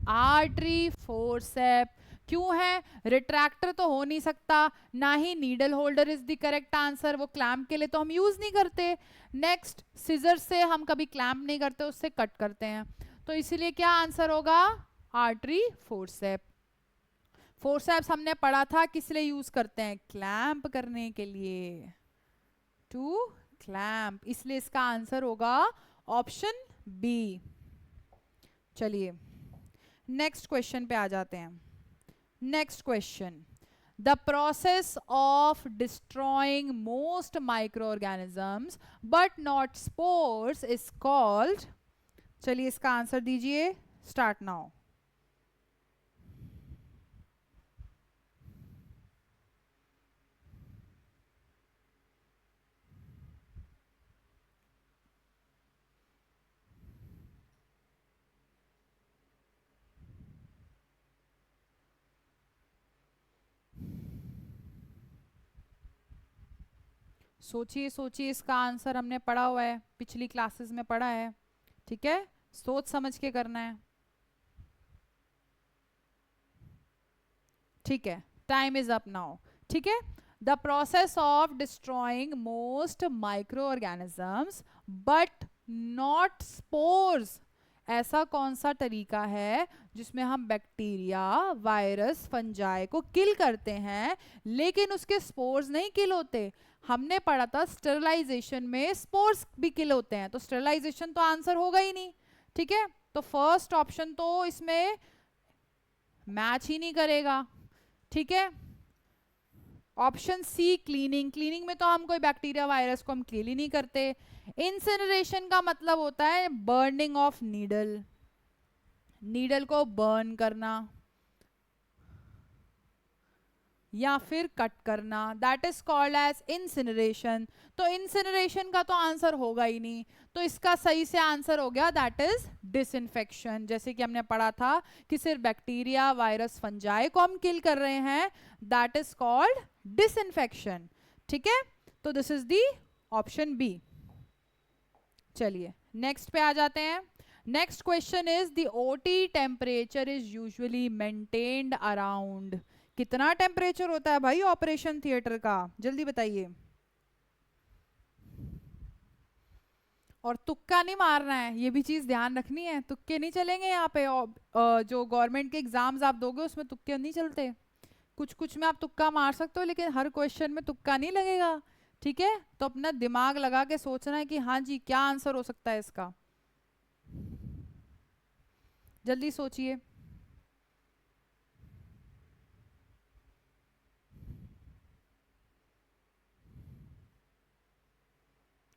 artery forcep. क्यों है? रिट्रैक्टर तो हो नहीं सकता, ना ही needle holder is the correct answer, वो क्लैम्प के लिए तो हम यूज नहीं करते। नेक्स्ट, सीजर से हम कभी क्लैम्प नहीं करते, उससे कट करते हैं, तो इसीलिए क्या आंसर होगा? Artery forceps. फोर्सेप्स हमने पढ़ा था किस लिए यूज करते हैं? क्लैम्प करने के लिए, टू क्लैम्प, इसलिए इसका आंसर होगा ऑप्शन बी। चलिए नेक्स्ट क्वेश्चन पे आ जाते हैं। Next question, the process of destroying most micro organisms but not spores is called. चलिए इसका आंसर दीजिए, स्टार्ट नाउ। सोचिए सोचिए, इसका आंसर हमने पढ़ा हुआ है, पिछली क्लासेस में पढ़ा है, ठीक है, सोच समझ के करना है। ठीक है, टाइम इज अप नाउ। ठीक है, the process of destroying most micro organisms but not spores, ऐसा कौन सा तरीका है जिसमें हम बैक्टीरिया, वायरस, फंजाई को किल करते हैं लेकिन उसके स्पोर्स नहीं किल होते? हमने पढ़ा था स्टेरिलाइजेशन में स्पोर्स भी किल होते हैं, तो स्टेरिलाइजेशन तो आंसर होगा ही नहीं। ठीक है, तो फर्स्ट ऑप्शन तो इसमें मैच ही नहीं करेगा। ठीक है, ऑप्शन सी क्लीनिंग, क्लीनिंग में तो हम कोई बैक्टीरिया वायरस को हम किल ही नहीं करते। इंसिनरेशन का मतलब होता है बर्निंग ऑफ नीडल, नीडल को बर्न करना या फिर कट करना, that is called as incineration. तो इंसिनरेशन का तो आंसर होगा ही नहीं, तो इसका सही से आंसर हो गया दैट इज डिसइंफेक्शन। जैसे कि हमने पढ़ा था कि सिर्फ बैक्टीरिया, वायरस, फंजाई को हम किल कर रहे हैं, दैट इज कॉल्ड डिसइंफेक्शन। ठीक है, तो this is the option B. चलिए नेक्स्ट पे आ जाते हैं। Next question is the OT temperature is usually maintained around. कितना टेम्परेचर होता है भाई ऑपरेशन थिएटर का? जल्दी बताइए। और तुक्का नहीं मारना है, ये भी चीज ध्यान रखनी है, तुक्के नहीं चलेंगे यहाँ पे। जो गवर्नमेंट के एग्जाम्स आप दोगे उसमें तुक्के नहीं चलते, कुछ कुछ में आप तुक्का मार सकते हो लेकिन हर क्वेश्चन में तुक्का नहीं लगेगा। ठीक है, तो अपना दिमाग लगा के सोचना है कि हाँ जी क्या आंसर हो सकता है इसका, जल्दी सोचिए।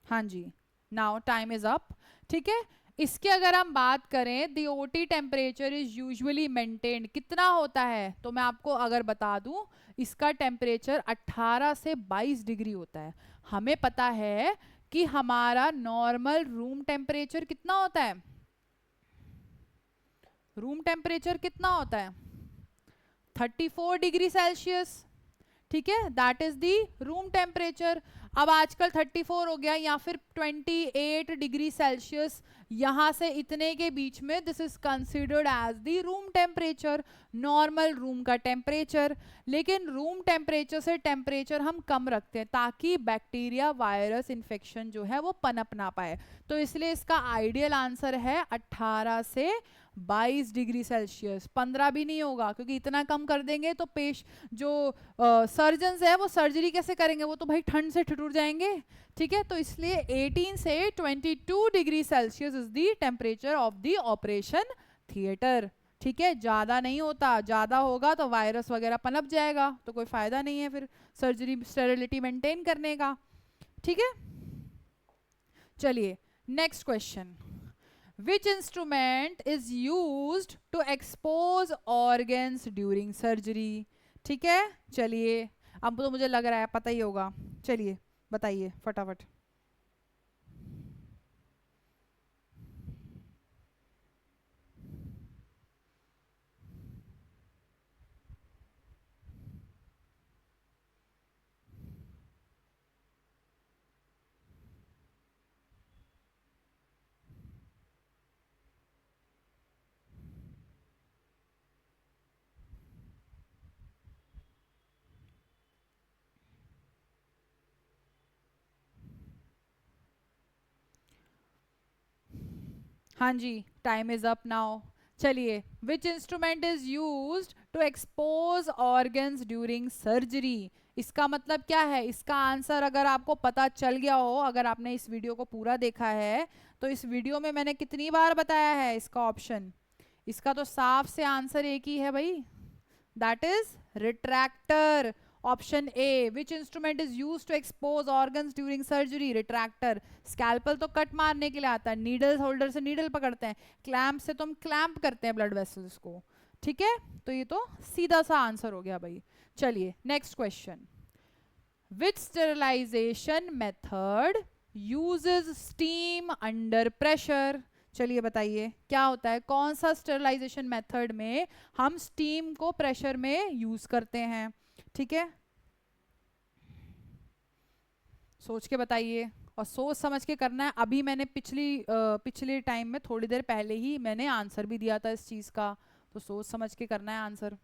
हाँ जी, नाउ टाइम इज अप। ठीक है, इसके अगर हम बात करें the OT temperature is usually maintained, कितना होता है? तो मैं आपको अगर बता दूं, इसका टेम्परेचर 18 से 22 डिग्री होता है। हमें पता है कि हमारा नॉर्मल रूम टेम्परेचर कितना होता है? रूम टेम्परेचर कितना होता है? 34 डिग्री सेल्सियस, ठीक है, that is the room temperature. अब आजकल 34 हो गया या फिर 28 डिग्री सेल्सियस, यहां से इतने के बीच में this is considered as the room temperature, normal room का टेम्परेचर। लेकिन रूम टेम्परेचर से टेम्परेचर हम कम रखते हैं ताकि बैक्टीरिया वायरस इन्फेक्शन जो है वो पनप ना पाए। तो इसलिए इसका आइडियल आंसर है 18 से 22 डिग्री सेल्सियस। 15 भी नहीं होगा क्योंकि इतना कम कर देंगे तो जो सर्जन्स है वो सर्जरी कैसे करेंगे, वो तो भाई ठंड से ठिठुर जाएंगे, ठीक है। तो इसलिए 18 से 22 degree Celsius is the temperature of the operation theatre, ठीक है। ज्यादा नहीं होता, ज्यादा होगा तो वायरस वगैरह पनप जाएगा, तो कोई फायदा नहीं है फिर सर्जरी स्टेरिलिटी मेंटेन करने का, ठीक है। चलिए next question, which instrument is used to expose organs during surgery, ठीक है। चलिए अब तो मुझे लग रहा है पता ही होगा, चलिए बताइए फटाफट। हाँ जी, टाइम इज अप नाउ। चलिए, which instrument is used to expose organs during surgery, इसका मतलब क्या है? इसका आंसर अगर आपको पता चल गया हो, अगर आपने इस वीडियो को पूरा देखा है, तो इस वीडियो में मैंने कितनी बार बताया है इसका ऑप्शन, इसका तो साफ से आंसर एक ही है भाई, that is retractor. Option A, which instrument is use to expose organs during surgery, retractor. Scalpel तो कट मारने के लिए आता है, नीडल होल्डर से नीडल पकड़ते हैं, क्लैंप से तो हम क्लैंप करते हैं ब्लड वेसल्स को, ठीक है। तो ये तो सीधा सा आंसर हो गया भाई। चलिए next question, which sterilisation method uses steam under pressure, चलिए बताइए क्या होता है, कौन सा स्टेरिलाइजेशन मेथड में हम स्टीम को प्रेशर में यूज करते हैं, ठीक है। सोच के बताइए और सोच समझ के करना है। अभी मैंने पिछले टाइम में थोड़ी देर पहले ही मैंने आंसर भी दिया था इस चीज का, तो सोच समझ के करना है आंसर।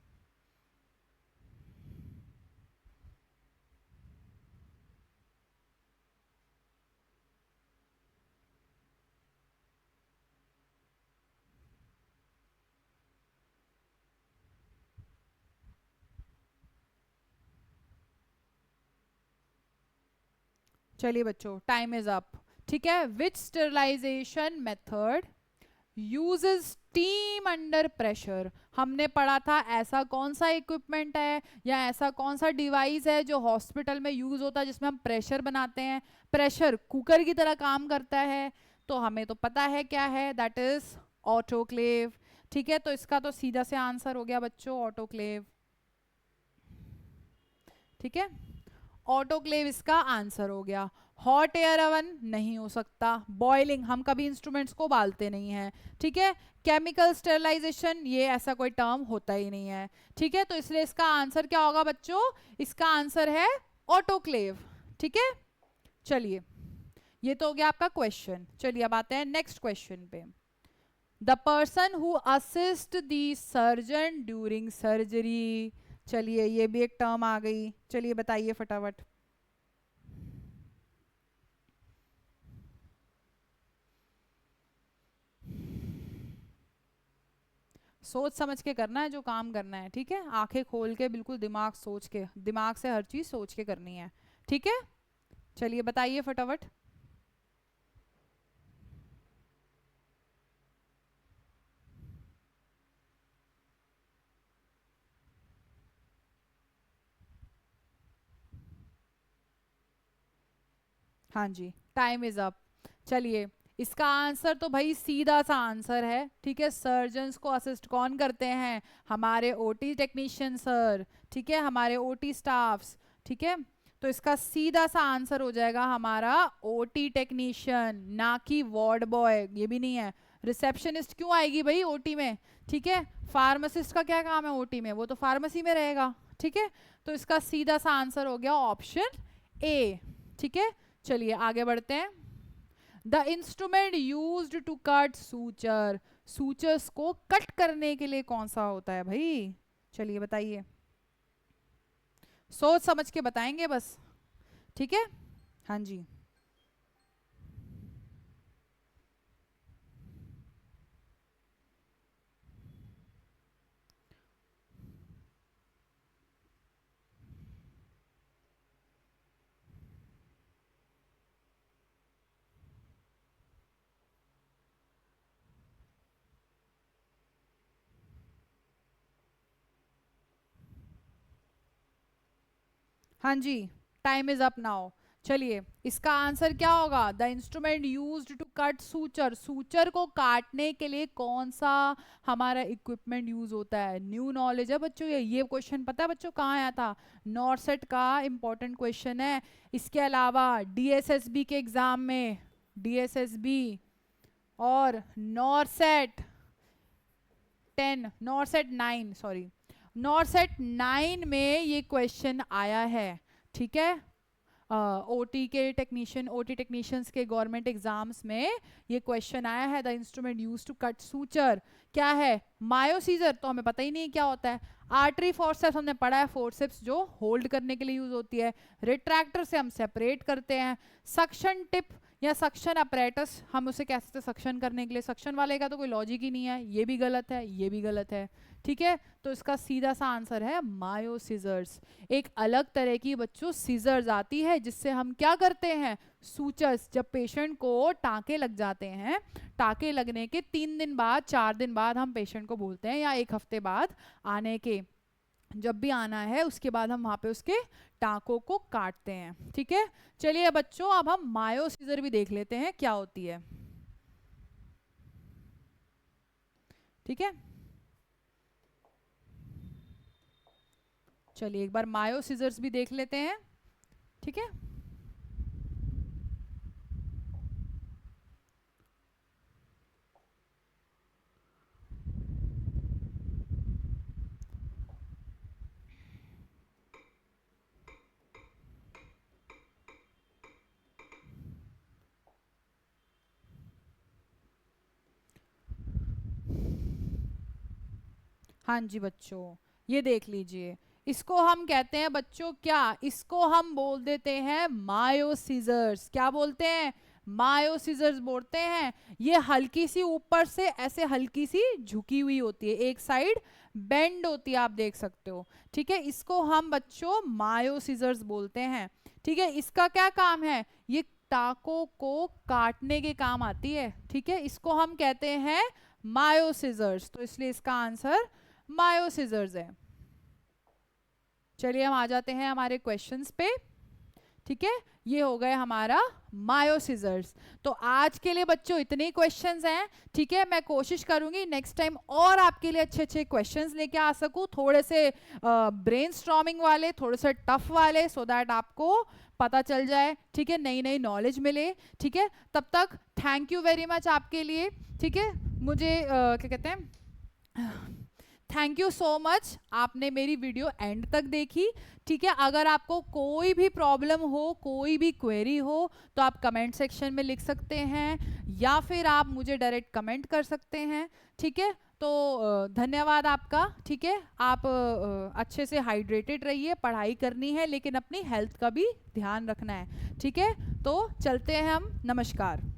चलिए बच्चों, टाइम इज अप, ठीक है। Which sterilisation method uses steam under pressure, हमने पढ़ा था ऐसा कौन सा इक्विपमेंट है या ऐसा कौन सा डिवाइस है जो हॉस्पिटल में यूज होता है जिसमें हम प्रेशर बनाते हैं, प्रेशर कुकर की तरह काम करता है। तो हमें तो पता है क्या है, दैट इज ऑटोक्लेव, ठीक है। तो इसका तो सीधा से आंसर हो गया बच्चों, ऑटोक्लेव, ठीक है। ऑटोक्लेव इसका आंसर हो गया। हॉट एयर ओवन नहीं हो सकता, बॉइलिंग, हम कभी इंस्ट्रूमेंट्स को बालते नहीं हैं, ठीक है। केमिकल स्टेरिलाइजेशन, ये ऐसा कोई टर्म होता ही नहीं है, ठीक है। तो इसलिए इसका आंसर क्या होगा बच्चों, इसका आंसर है ऑटोक्लेव, ठीक है। चलिए ये तो हो गया आपका क्वेश्चन। चलिए अब आते हैं नेक्स्ट क्वेश्चन पे, the person who assist the surgeon during surgery, चलिए ये भी एक टर्म आ गई, चलिए बताइए फटाफट। सोच समझ के करना है जो काम करना है, ठीक है। आंखें खोल के बिल्कुल दिमाग सोच के, दिमाग से हर चीज सोच के करनी है, ठीक है। चलिए बताइए फटाफट। हाँ जी, टाइम इज अप। चलिए इसका आंसर तो भाई सीधा सा आंसर है, ठीक है। सर्जन्स को असिस्ट कौन करते हैं, हमारे ओटी टेक्नीशियन सर, ठीक है, हमारे ओटी स्टाफ्स, ठीक है। तो इसका सीधा सा आंसर हो जाएगा हमारा ओटी टेक्नीशियन, ना कि वार्ड बॉय, ये भी नहीं है। रिसेप्शनिस्ट क्यों आएगी भाई ओटी में, ठीक है। फार्मासिस्ट का क्या काम है ओटी में, वो तो फार्मेसी में रहेगा, ठीक है। तो इसका सीधा सा आंसर हो गया ऑप्शन ए, ठीक है। चलिए आगे बढ़ते हैं। The instrument used to cut suture, sutures को कट करने के लिए कौन सा होता है भाई, चलिए बताइए, सोच समझ के बताएंगे बस, ठीक है। हाँ जी, हाँ जी, टाइम इज अप नाउ। चलिए इसका आंसर क्या होगा, the instrument used to cut suture, suture को काटने के लिए कौन सा हमारा इक्विपमेंट यूज होता है। न्यू नॉलेज है बच्चों, ये क्वेश्चन पता है बच्चों कहाँ आया था, नॉर्सेट का इंपॉर्टेंट क्वेश्चन है। इसके अलावा डीएसएसबी के एग्जाम में, डीएसएसबी और नॉर्सेट 10, नॉर्सेट 9, सॉरी नॉर्सेट 9 में ये क्वेश्चन आया है, ठीक है। ओटी के टेक्नीशियन, ओटी टेक्नीशियंस के गवर्नमेंट एग्जाम्स में ये क्वेश्चन आया है, the instrument use to cut suture क्या है, मायोसीजर तो हमें पता ही नहीं क्या होता है। आर्टरी फोर्सेप्स हमने पढ़ा है, फोर्सेप्स जो होल्ड करने के लिए यूज होती है। रिट्रैक्टर से हम सेपरेट करते हैं। सक्शन टिप या सक्शन अपरेटस, हम उसे कह सकते हैं सक्शन करने के लिए, सक्शन वाले का तो कोई लॉजिक ही नहीं है, ये भी गलत है, ये भी गलत है, ठीक है। तो इसका सीधा सा आंसर है मायो सीजर्स। एक अलग तरह की बच्चों सीजर्स आती है जिससे हम क्या करते हैं, सूचर्स, जब पेशेंट को टांके लग जाते हैं, टांके लगने के 3 दिन बाद 4 दिन बाद हम पेशेंट को बोलते हैं, या 1 हफ्ते बाद आने के, जब भी आना है उसके बाद हम वहां पे उसके टांकों को काटते हैं, ठीक है। चलिए बच्चों अब हम मायो सीजर भी देख लेते हैं क्या होती है, ठीक है। चलिए एक बार मायो सीजर्स भी देख लेते हैं, ठीक है। हाँ जी बच्चों, ये देख लीजिए, इसको हम कहते हैं बच्चों क्या, इसको हम बोल देते हैं मायो सीजर्स। क्या बोलते हैं, मायो सीजर्स बोलते हैं। ये हल्की सी ऊपर से ऐसे हल्की सी झुकी हुई होती है, एक साइड बेंड होती है, आप देख सकते हो, ठीक है। इसको हम बच्चों मायो सीजर्स बोलते हैं, ठीक है। इसका क्या काम है, ये टाकों को काटने के काम आती है, ठीक है। इसको हम कहते हैं मायो सीजर्स, तो इसलिए इसका आंसर मायो सीजर्स है। चलिए हम आ जाते हैं हमारे क्वेश्चंस पे, ठीक है। ये हो गए हमारा मायो सीजर्स। तो आज के लिए बच्चों इतने क्वेश्चंस हैं, ठीक है। मैं कोशिश करूंगी नेक्स्ट टाइम और आपके लिए अच्छे अच्छे क्वेश्चंस लेके आ सकूं, थोड़े से ब्रेनस्टॉर्मिंग वाले, थोड़े से टफ वाले, सो दैट आपको पता चल जाए, ठीक है, नई नई नॉलेज मिले, ठीक है। तब तक थैंक यू वेरी मच आपके लिए, ठीक है। मुझे क्या कहते हैं, थैंक यू सो मच, आपने मेरी वीडियो एंड तक देखी, ठीक है। अगर आपको कोई भी प्रॉब्लम हो, कोई भी क्वेरी हो, तो आप कमेंट सेक्शन में लिख सकते हैं, या फिर आप मुझे डायरेक्ट कमेंट कर सकते हैं, ठीक है। तो धन्यवाद आपका, ठीक है। आप अच्छे से हाइड्रेटेड रहिए, पढ़ाई करनी है लेकिन अपनी हेल्थ का भी ध्यान रखना है, ठीक है। तो चलते हैं हम, नमस्कार।